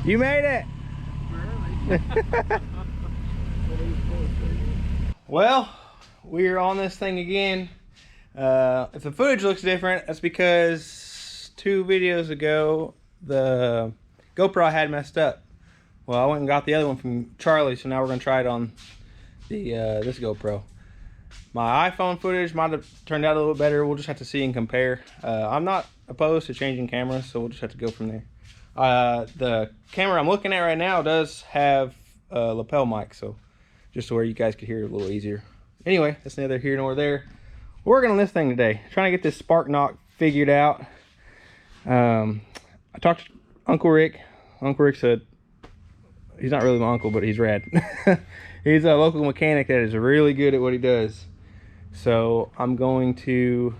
You made it! Well, we're on this thing again. If the footage looks different, that's because 2 videos ago the GoPro I had messed up. Well, I went and got the other one from Charlie, so now we're gonna try it on the this GoPro. My iPhone footage might have turned out a little better. We'll just have to see and compare. I'm not opposed to changing cameras, so we'll just have to go from there. The camera I'm looking at right now does have a lapel mic, so just so where you guys could hear it a little easier. Anyway, that's neither here nor there. We're working on this thing today, trying to get this spark knock figured out. I talked to Uncle Rick. Uncle Rick said, he's not really my uncle, but he's rad. He's a local mechanic that is really good at what he does. So I'm going to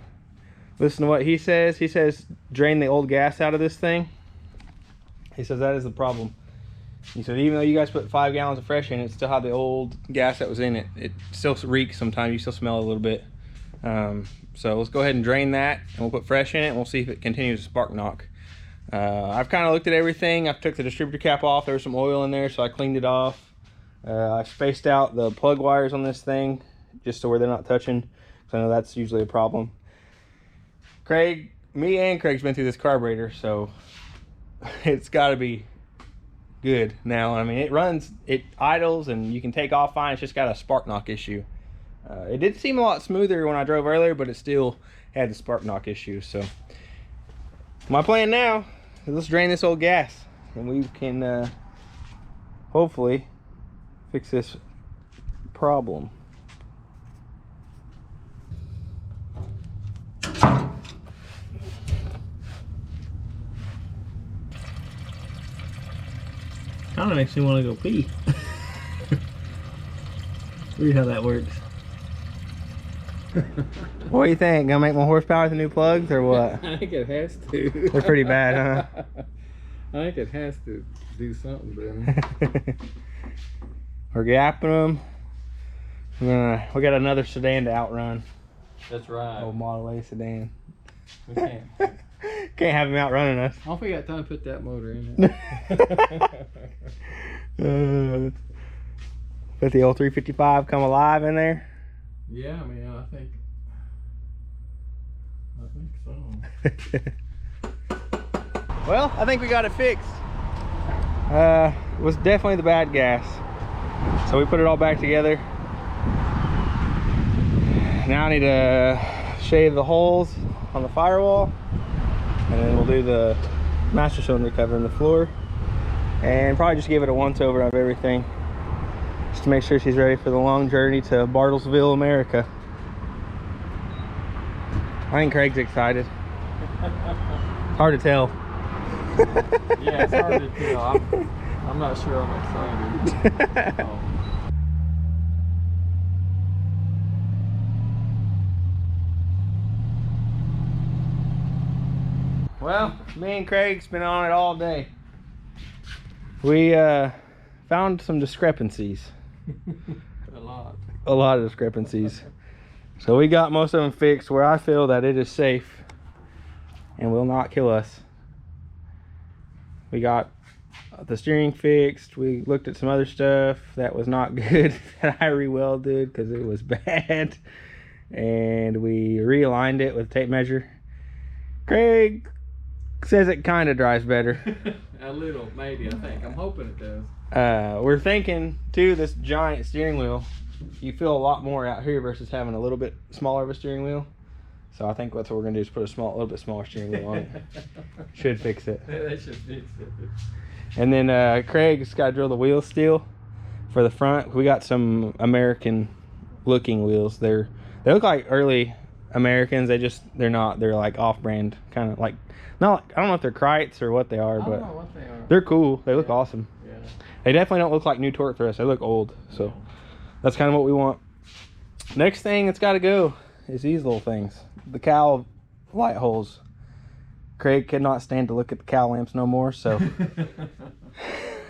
listen to what he says. He says drain the old gas out of this thing. He says that is the problem. He said even though you guys put 5 gallons of fresh in, it still had the old gas that was in it. It still reeks sometimes. You still smell it a little bit. So let's go ahead and drain that, and we'll put fresh in it, and we'll see if it continues to spark knock. I've kind of looked at everything. I've took the distributor cap off. There was some oil in there, so I cleaned it off. I spaced out the plug wires on this thing just so where they're not touching, because I know that's usually a problem. Me and Craig's been through this carburetor, so it's got to be good now. I mean, it runs, it idles, and you can take off fine. It's just got a spark knock issue. It did seem a lot smoother when I drove earlier, but it still had the spark knock issue. So my plan now is let's drain this old gas, and we can hopefully fix this problem. Kind of makes me want to go pee. Weird how that works. What do you think? Gonna make more horsepower with the new plugs or what? I think it has to. They're pretty bad, huh? I think it has to do something then. We're gapping them. We got another sedan to outrun. That's right. Old Model A sedan. We can't. Can't have him outrunning us. I don't think we got time to put that motor in it. Let the old 355 come alive in there. Yeah, I mean, I think so. Well, I think we got it fixed. It was definitely the bad gas. So we put it all back together. Now I need to shave the holes on the firewall, and then we'll do the master cylinder cover in the floor, and probably just give it a once over of everything, just to make sure she's ready for the long journey to Bartlesville, America. I think Craig's excited. Hard to tell. Yeah, it's hard to tell. I'm not sure I'm excited. Oh. Well, me and Craig's been on it all day. We found some discrepancies. A lot of discrepancies. So we got most of them fixed where I feel that it is safe and will not kill us. We got the steering fixed. We looked at some other stuff that was not good that I re-welded because it was bad, and we realigned it with a tape measure. Craig says it kind of drives better. A little, maybe, I think. I'm hoping it does. We're thinking too, this giant steering wheel, you feel a lot more out here versus having a little bit smaller of a steering wheel. So I think that's what we're gonna do is put a little bit smaller steering wheel on it. Should fix it. They should fix it. And then Craig's got to drill the wheels still for the front. We got some American looking wheels. They look like early Americans. They're not. They're like off-brand, kind of like, not. I don't know if they're Krites or what they are, but know what they are. They're cool. They look awesome. Yeah. They definitely don't look like new torque thrusts. They look old. So that's kind of what we want. Next thing that's got to go is these little things, the cowl light holes. Craig could not stand to look at the cowl lamps no more, so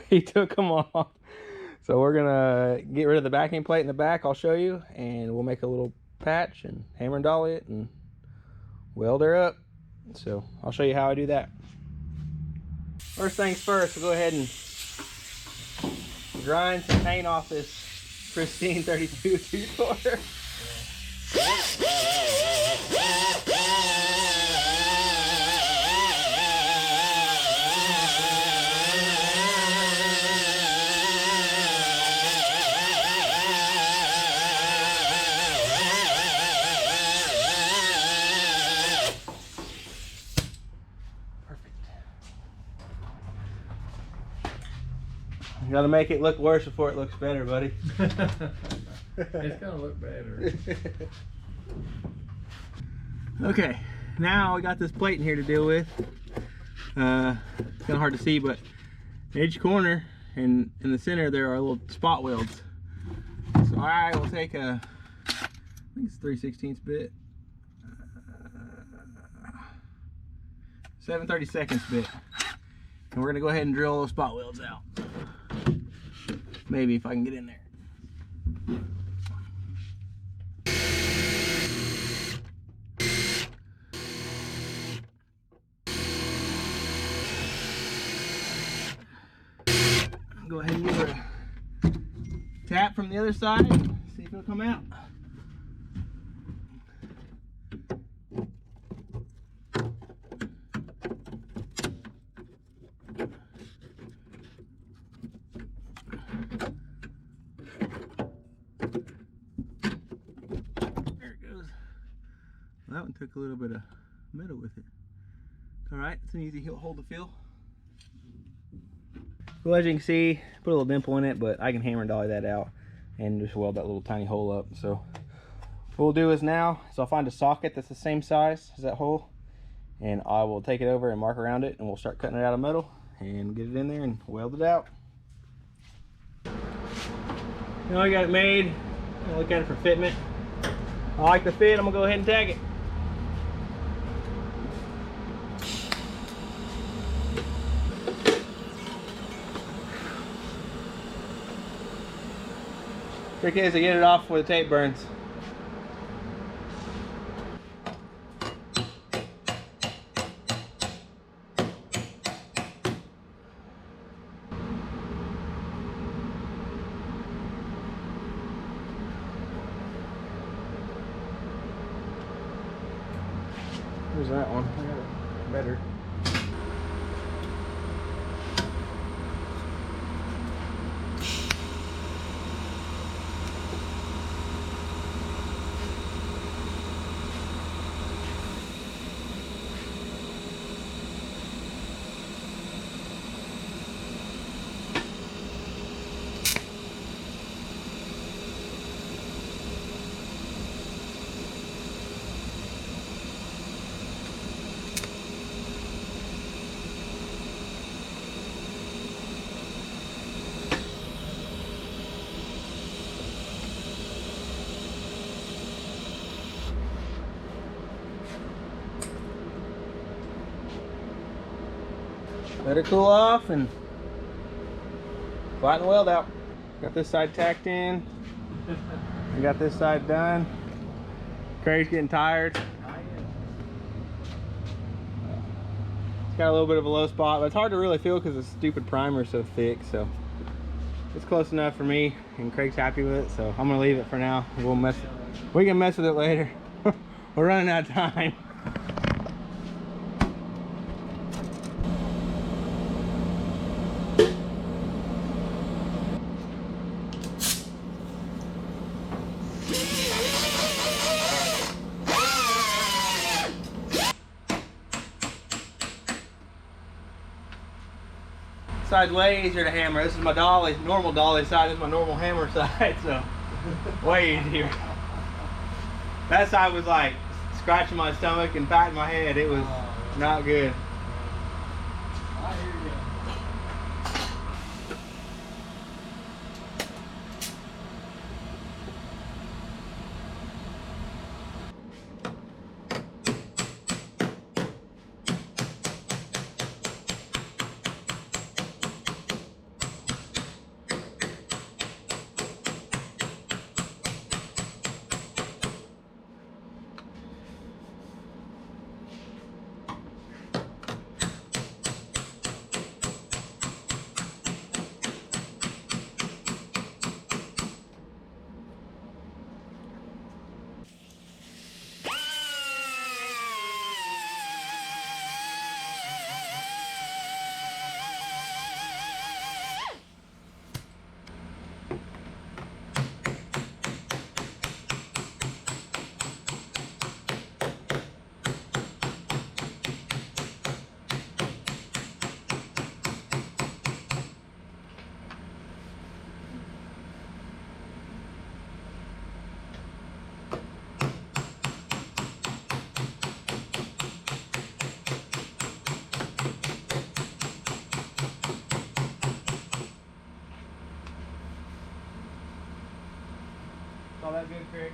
he took them off. So we're gonna get rid of the backing plate in the back. I'll show you, and we'll make a little patch and hammer and dolly it and weld her up. So I'll show you how I do that. First things first, we'll go ahead and grind some paint off this pristine 32 2-door. You gotta make it look worse before it looks better, buddy. It's gonna look better. Okay, now we got this plate in here to deal with. It's kind of hard to see, but each corner and in the center there are little spot welds. So I will take a, I think it's 3/16 bit, 7/32 bit, and we're gonna go ahead and drill those spot welds out. Maybe if I can get in there. Go ahead and give her a tap from the other side, see if it'll come out. That one took a little bit of metal with it. Alright, it's an easy hold to feel. Well, as you can see, put a little dimple in it, but I can hammer and dolly that out and just weld that little tiny hole up. So what we'll do is now, I'll find a socket that's the same size as that hole, and I will take it over and mark around it, and we'll start cutting it out of metal and get it in there and weld it out. Now I got it made. I'm gonna look at it for fitment. I like the fit, I'm gonna go ahead and tag it. Trick is to get it off before the tape burns. Where's that one? I got it better. Let it cool off and flatten the weld out. Got this side tacked in. I got this side done. Craig's getting tired. It's got a little bit of a low spot, but it's hard to really feel because the stupid primer is so thick. So it's close enough for me, and Craig's happy with it. So I'm gonna leave it for now. We can mess with it later. We're running out of time. Side's way easier to hammer. This is my dolly, normal dolly side. This is my normal hammer side, so way easier. That side was like scratching my stomach and patting my head. It was not good. I hear you. All that good, Craig?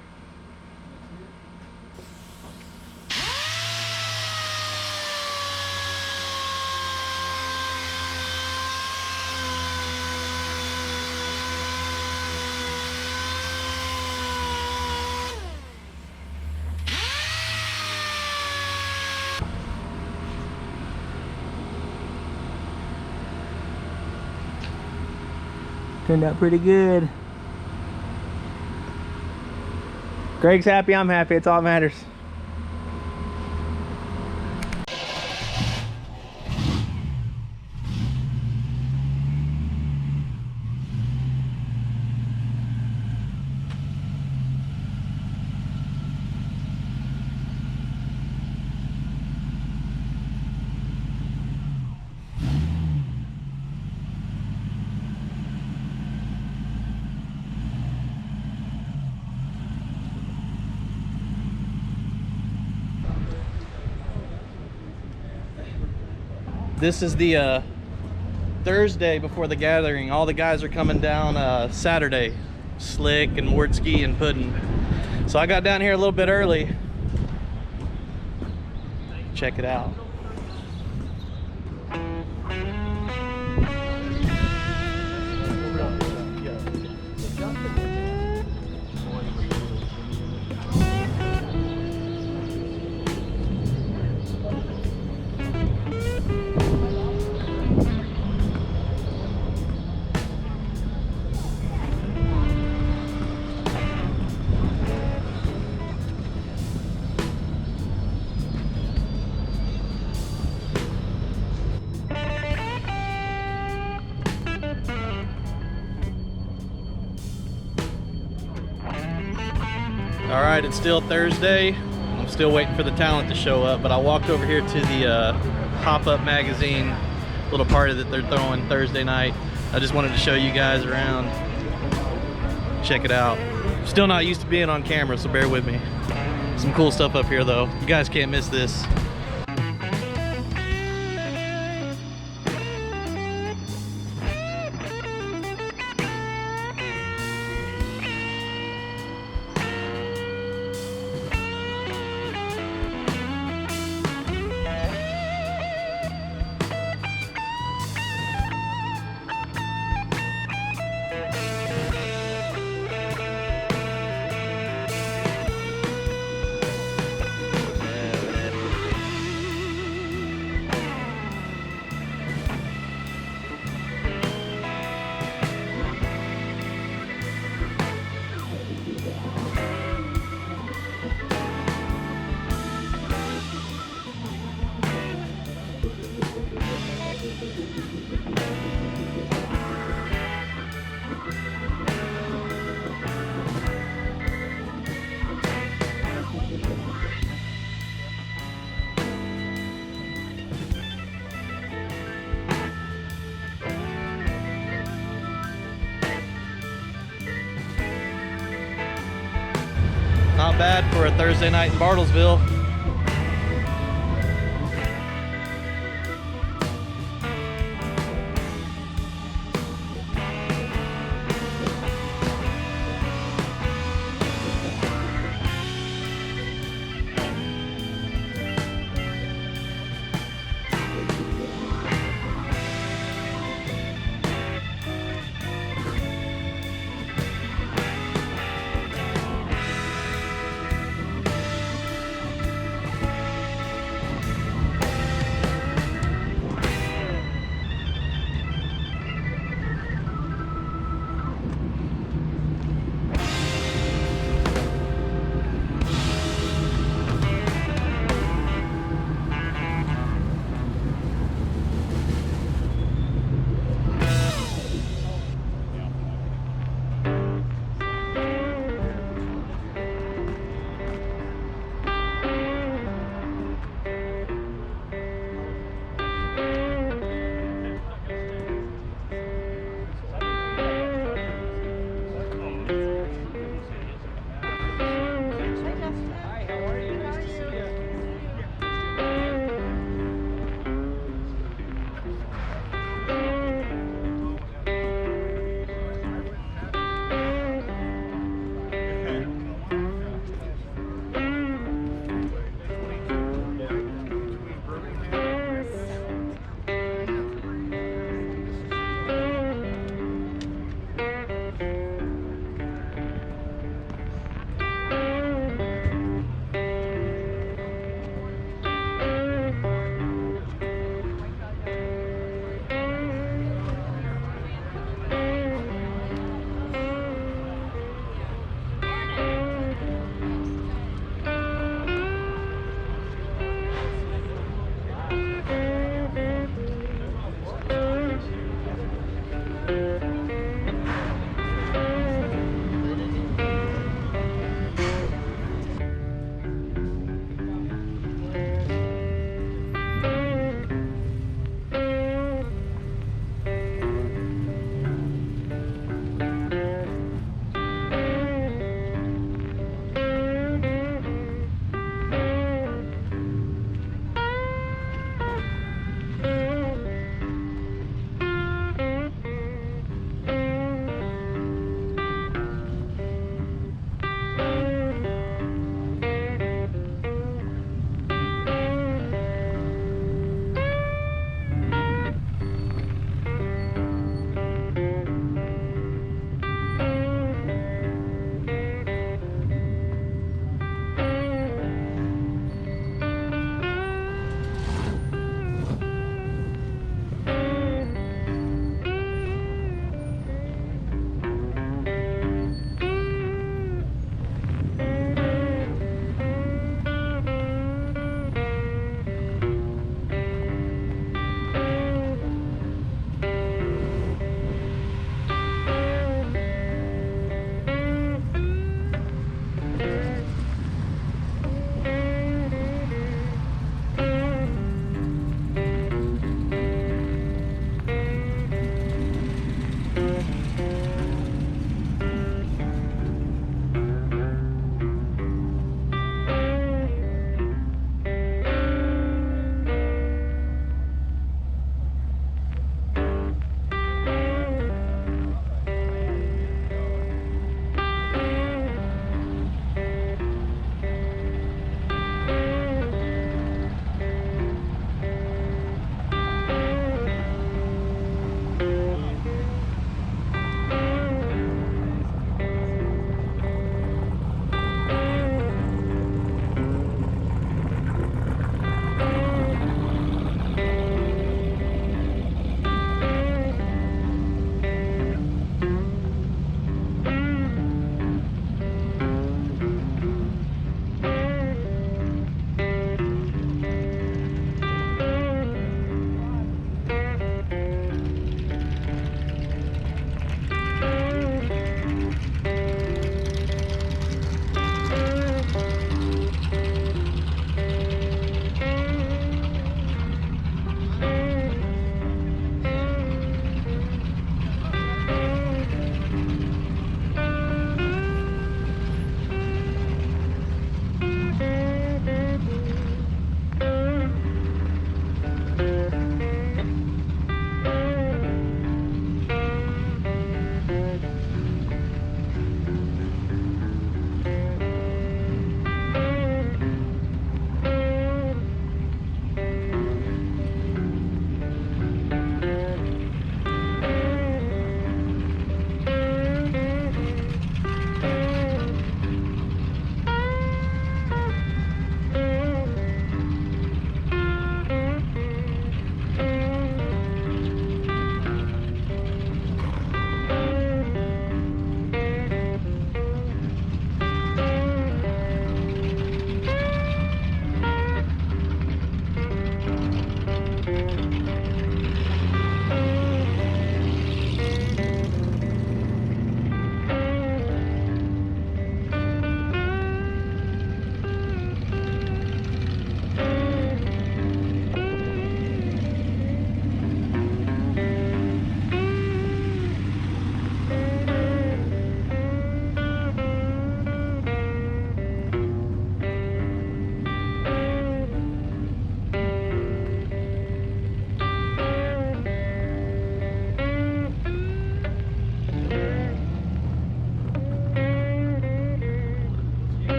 Turned out pretty good. Greg's happy, I'm happy, it's all that matters. This is the Thursday before the gathering. All the guys are coming down Saturday. Slick and Mortske and Puddin'. So I got down here a little bit early. Check it out. All right, it's still Thursday. I'm still waiting for the talent to show up, but I walked over here to the pop-up magazine little party that they're throwing Thursday night. I just wanted to show you guys around. Check it out. Still not used to being on camera, so bear with me. Some cool stuff up here though. You guys can't miss this. Not bad for a Thursday night in Bartlesville.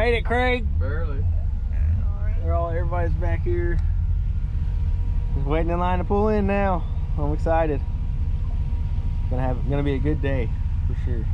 Made it, Craig. Barely. Everybody's back here. Just waiting in line to pull in now. I'm excited. Gonna be a good day for sure.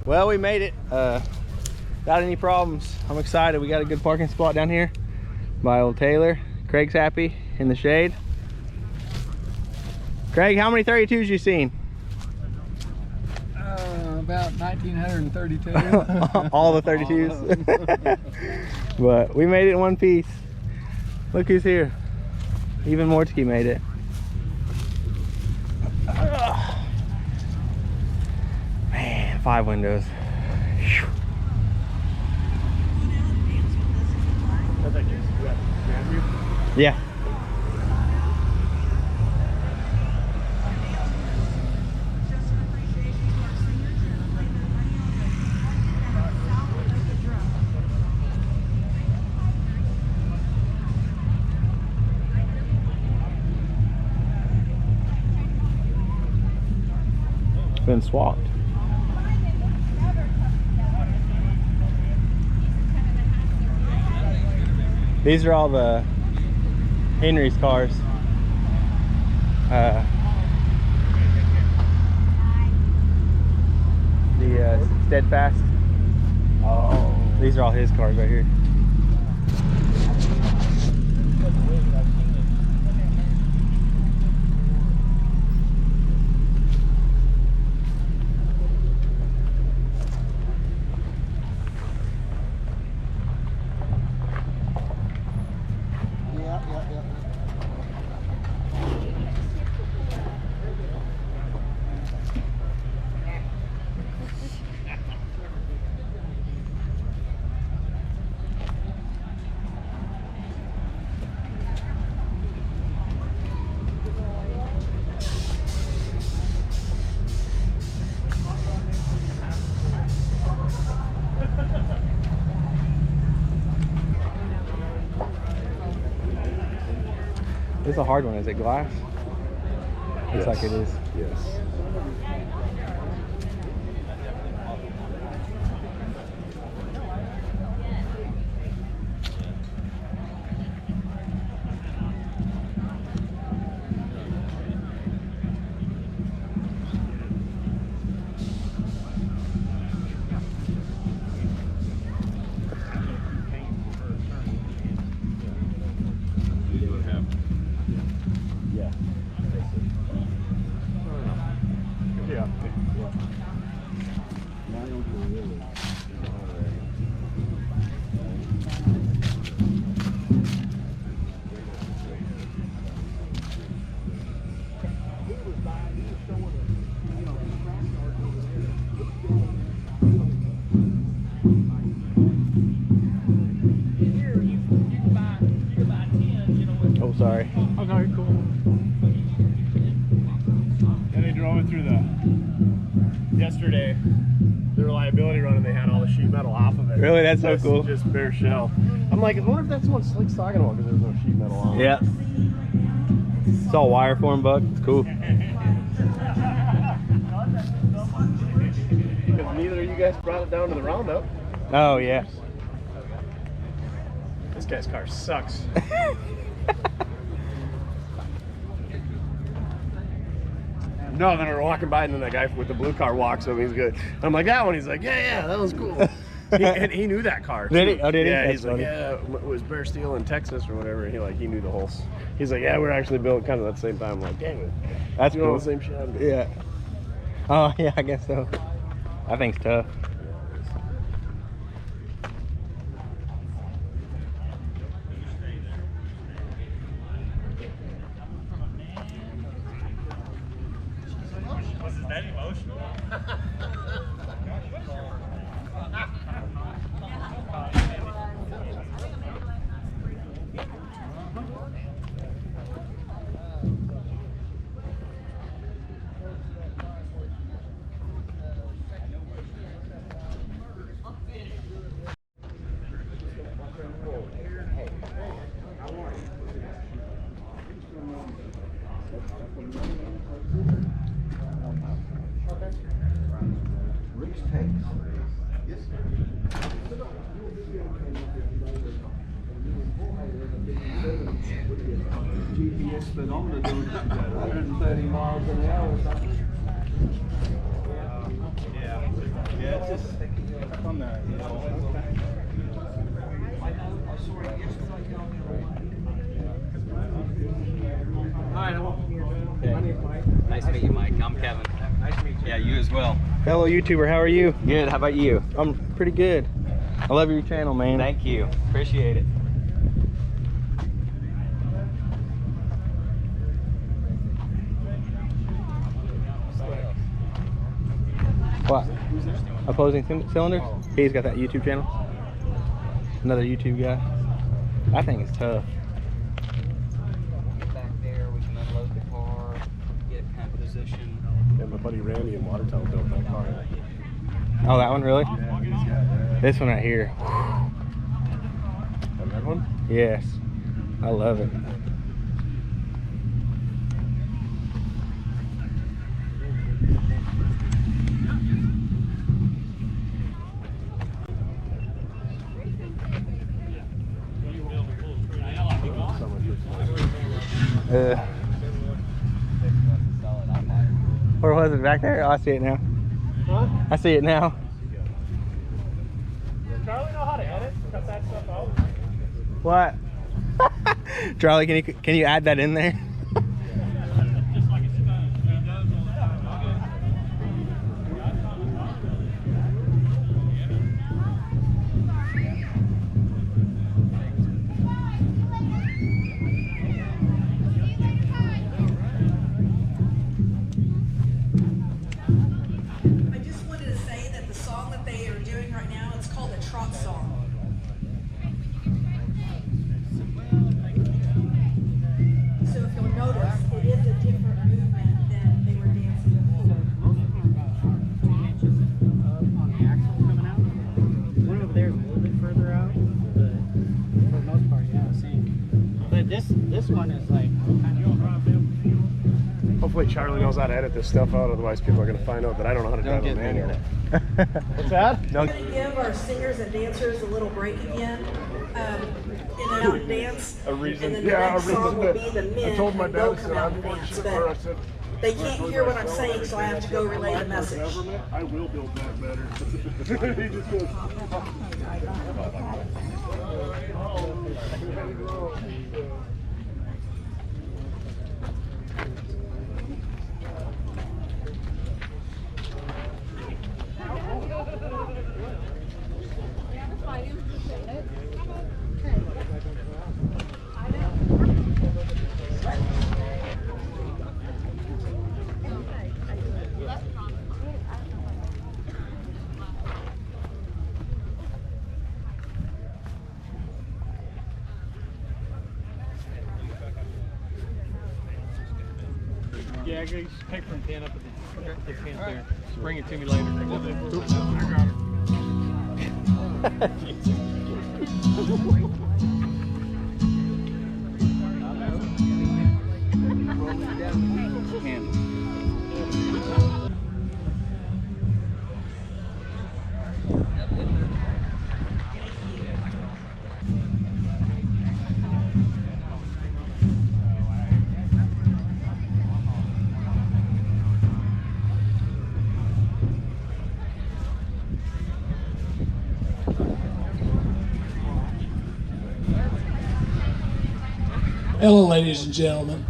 Well, we made it. Without any problems. I'm excited. We got a good parking spot down here by old Taylor. Craig's happy in the shade. Craig, how many 32s you seen? About 1932. All the 32s. But we made it in one piece. Look who's here. Even Mortske made it. Man, 5 windows. Whew. Yeah. It's been swapped. These are all the Henry's cars. The Steadfast. Oh, these are all his cars right here. It's a hard one. Is it glass? Looks like it is. Yes. Oh, sorry. Okay, cool. And they drove it through yesterday, the reliability run, and they had all the sheet metal off of it. Really? That's so cool. Just bare shell. I'm like, I wonder if that's what Slick's talking about, because there's no sheet metal on it. Yeah. It's all wire form, Buck. It's cool. Because neither of you guys brought it down to the roundup. Oh, yeah. This guy's car sucks. No, and then we're walking by, and then that guy with the blue car walks up. He's good. I'm like, that one. He's like, yeah, that was cool. And he knew that car. Did he? Oh, did he? Yeah, That's he's like, funny. yeah, it was Bear Steel in Texas or whatever. He knew the whole. He's like, yeah, we're actually built kind of at the same time. I'm like, dang it, That's doing all cool. the same shit. I'm doing. Yeah. Oh yeah, I guess so. That thing's tough. Was that emotional? GPS speedometer doing 130 miles an hour. Yeah, it's just on the Nice to meet you, Mike. I'm Kevin. Nice to meet you. Yeah, you as well. Hello YouTuber, how are you? Good. How about you? I'm pretty good. I love your channel, man. Thank you. Appreciate it. What? Opposing cylinders? He's got that YouTube channel. Another YouTube guy. That thing is tough. Get back there. We can unload the car. Get it kind of position. Yeah, my buddy Randy in Watertown built that car. Oh, that one really? Yeah, he's got that. This one right here. That red one? Yes. I love it. Where was it? Back there? Oh, I see it now. Huh? I see it now. Charlie know how to edit? Cut that stuff out? What? Charlie, can you add that in there? I just wanted to say that the song that they are doing right now, it's called a trot song. So if you'll notice, it is a different movement than they were dancing before. On the axle coming out. One over there is a little bit further out, but for the most part, yeah, same. But this one is like kind of. Hopefully Charlie knows how to edit this stuff out, otherwise people are going to find out that I don't know how to drive a manual. What's that? We're going to give our singers and dancers a little break again. In and out dance. A reason. And then the Yeah, a next song reason will that be the men. I told my and they'll dad, I come said, out I'm and going dance. to But I said, they can't hear what I'm saying, so I have to go relay the message. I will build that better. He just goes, Yeah, I got your paper and pen up at the tent there. Bring it to me later. Hello, ladies and gentlemen.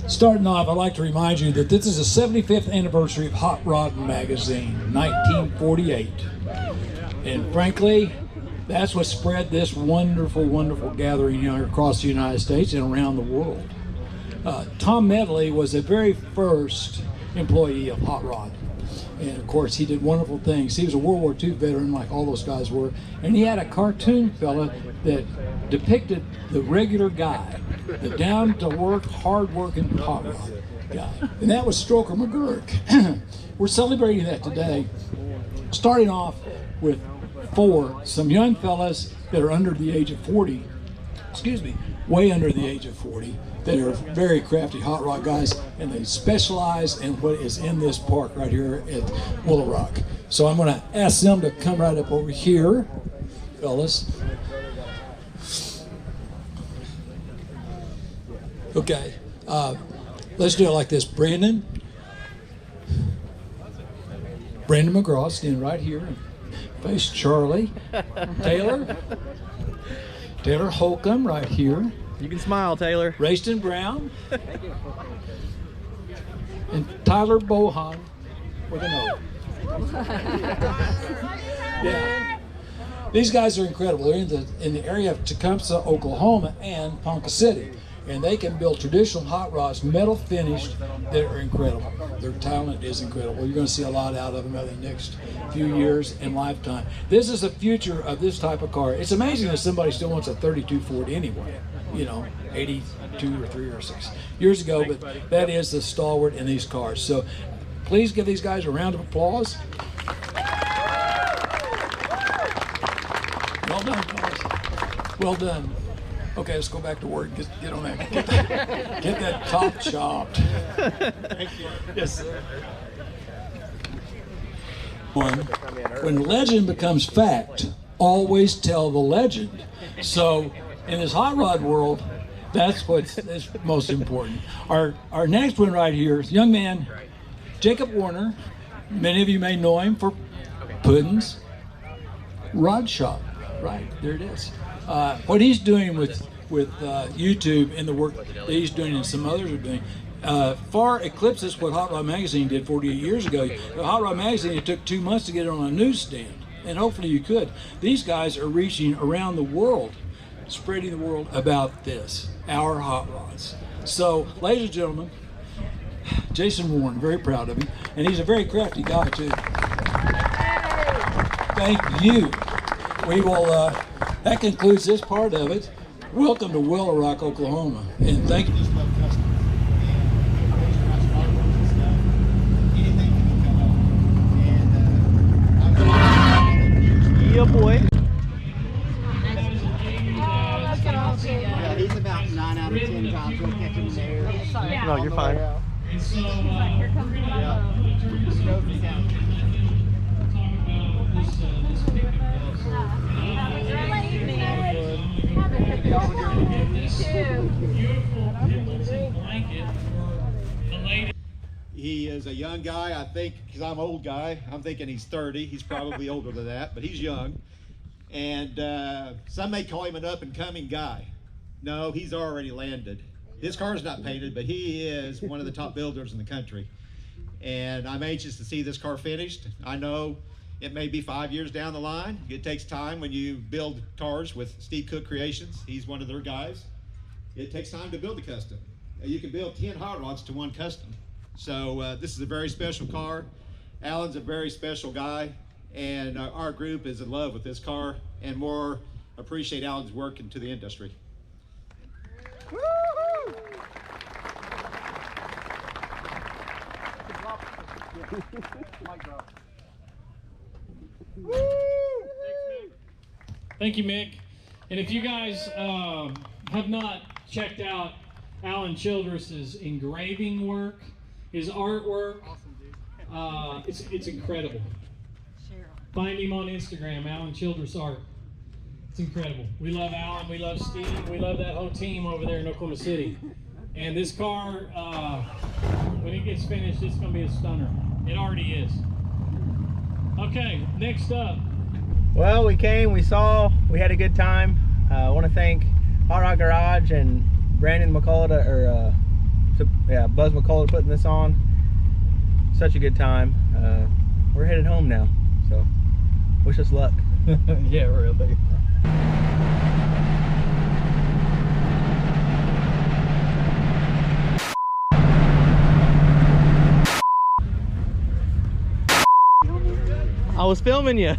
Starting off, I'd like to remind you that this is the 75th anniversary of Hot Rod Magazine, 1948. And frankly, that's what spread this wonderful, wonderful gathering here across the United States and around the world. Tom Medley was the very first employee of Hot Rod. And of course, he did wonderful things. He was a World War II veteran, like all those guys were. And he had a cartoon fella that depicted the regular guy, the down-to-work, hard-working hot rod guy. And that was Stroker McGurk. We're celebrating that today, starting off with some young fellas that are under the age of 40, way under the age of 40, that are very crafty hot rod guys, and they specialize in what is in this park right here at Willow Rock. So I'm gonna ask them to come right up over here, fellas. Okay, let's do it like this. Brandon McGraw, standing right here. Face Charlie. Taylor Holcomb right here. You can smile, Taylor. Rayston Brown. And Tyler Bohan with an O. Yeah. These guys are incredible. They're in the area of Tecumseh, Oklahoma and Ponca City. And they can build traditional hot rods, metal finished, that are incredible. Their talent is incredible. You're going to see a lot out of them over the next few years and lifetime. This is the future of this type of car. It's amazing that somebody still wants a 32 Ford anyway, 82 or 3 or 6 years ago, but that is the stalwart in these cars. So please give these guys a round of applause. Well done, guys. Well done. Okay, let's go back to work. Get on that. Get that top chopped. Thank you. Yes, sir. When legend becomes fact, always tell the legend. So, in this hot rod world, that's what's most important. Our next one right here is young man, Jacob Warner. Many of you may know him for Puddin's Rod Shop. Right, there it is. What he's doing with YouTube and the work that he's doing and some others are doing far eclipses what Hot Rod Magazine did 48 years ago. The Hot Rod Magazine, it took 2 months to get it on a newsstand, and hopefully you could. These guys are reaching around the world, spreading the world about this, our hot rods. So, ladies and gentlemen, Jason Warren, very proud of him, and he's a very crafty guy too. Thank you. We will, that concludes this part of it. Welcome to Willow Rock, Oklahoma, and thank you. Yeah, boy. Yeah, he's about 9 out of 10 times we'll catch him there. No, you're fine. Here comes He is a young guy, I think, because I'm an old guy. I'm thinking he's 30. He's probably older than that, but he's young. And some may call him an up-and-coming guy. No, he's already landed. His car's not painted, but he is one of the top builders in the country. And I'm anxious to see this car finished. I know it may be 5 years down the line. It takes time when you build cars with Steve Cook Creations. He's one of their guys. It takes time to build a custom. You can build 10 hot rods to one custom. So this is a very special car. Alan's a very special guy, and our group is in love with this car and more appreciate Alan's work into the industry. Thank you, Mick. And if you guys have not checked out Alan Childress's engraving work, his artwork, it's incredible. Find him on Instagram, Alan Childress Art. It's incredible. We love Alan, we love Steve, we love that whole team over there in Oklahoma City. And this car, when it gets finished, it's going to be a stunner. It already is. Okay, next up. Well, we came, we saw, we had a good time. I want to thank Hot Rod Garage and Brandon McCullough, Buzz McCullough putting this on. Such a good time. We're headed home now, so wish us luck. Yeah, really. I was filming you.